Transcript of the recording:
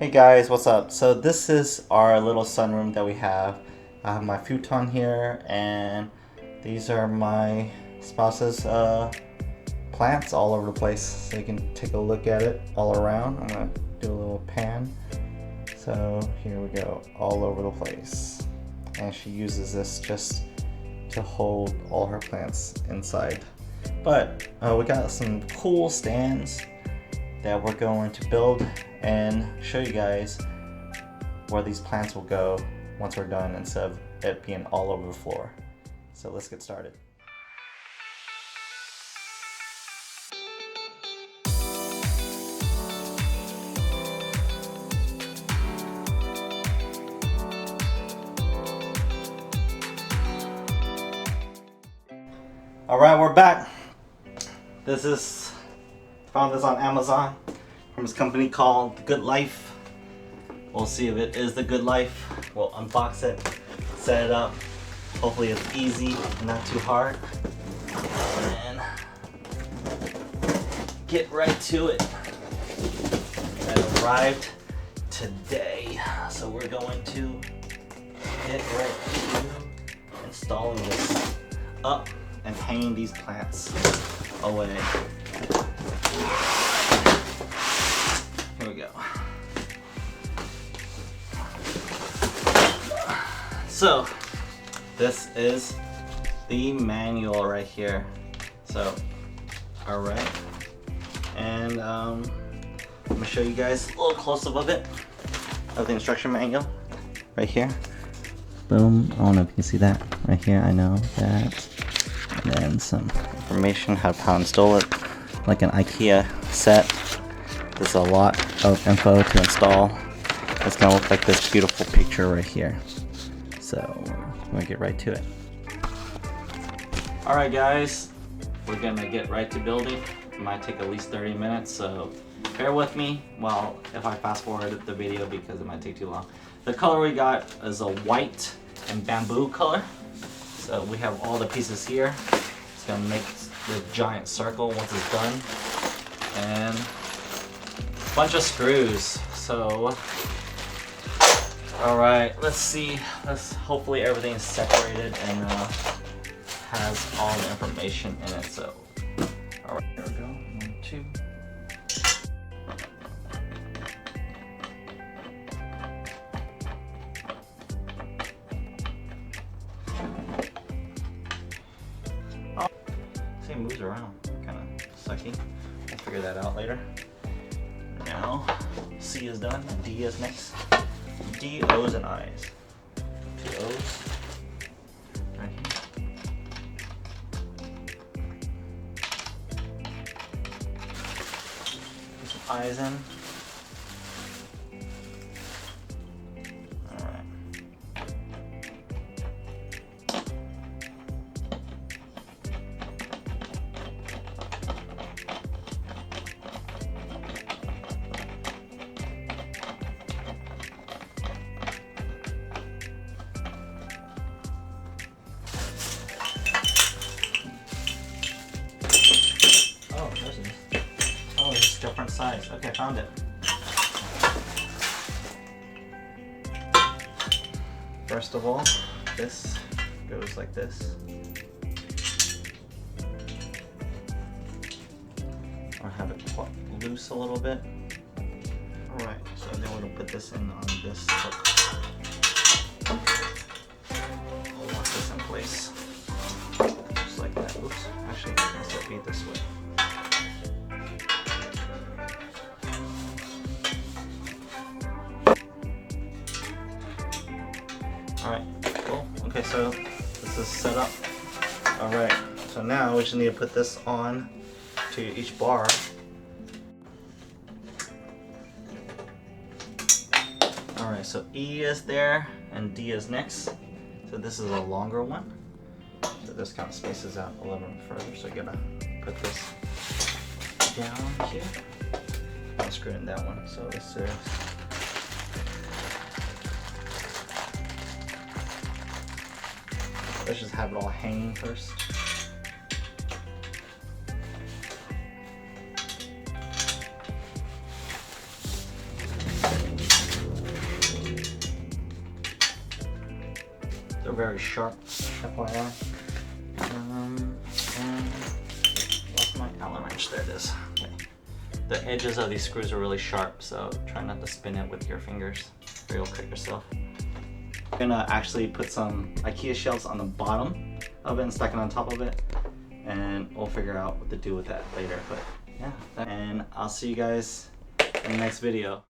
Hey guys, what's up? So this is our little sunroom that we have. I have my futon here, and these are my spouse's plants all over the place. So you can take a look at it all around. I'm gonna do a little pan. So here we go, all over the place. And she uses this just to hold all her plants inside. But we got some cool stands that we're going to build and show you guys where these plants will go once we're done, instead of it being all over the floor. So let's get started. Alright, we're back. Found this on Amazon from this company called The Good Life. We'll see if it is The Good Life. We'll unbox it, set it up. Hopefully it's easy and not too hard. And get right to it. It arrived today. So we're going to get right to installing this up and hanging these plants away. Here we go. So this is the manual right here. So alright, and I'm gonna show you guys a little close-up of it, of the instruction manual right here. Boom. I don't know if you can see that right here. I know that. And then some information how to install it, like an IKEA set. There's a lot of info to install. It's gonna look like this beautiful picture right here. So we're gonna get right to it. Alright guys, we're gonna get right to building. It might take at least 30 minutes, so bear with me while if I fast forward the video because it might take too long. The color we got is a white and bamboo color. So we have all the pieces here. It's gonna make the giant circle once it's done. And a bunch of screws. So, all right, let's see. Hopefully everything is separated and has all the information in it. So, all right, here we go. 1, 2. It moves around, kind of sucky. We'll figure that out later. Now, C is done, D is next. D, O's, and I's. 2 O's. Right here. Put some I's in. Different size. Okay, found it. First of all, this goes like this. Or have it loose a little bit. Alright, so then we're going to put this in on this hook. I'll lock this in place. Just like that. Oops. Actually, it has to be this way. Alright, cool. Okay, so this is set up. Alright, so now we just need to put this on to each bar. Alright, so E is there and D is next. So this is a longer one. So this kind of spaces out a little bit further. So you're gonna put this down here. I'll screw in that one. So this is. Let's just have it all hanging first. They're very sharp, FYI. And what's my Allen wrench? There it is. Okay. The edges of these screws are really sharp, so try not to spin it with your fingers or you'll cut yourself. I'm gonna actually put some IKEA shelves on the bottom of it and stack it on top of it, and we'll figure out what to do with that later. But yeah, and I'll see you guys in the next video.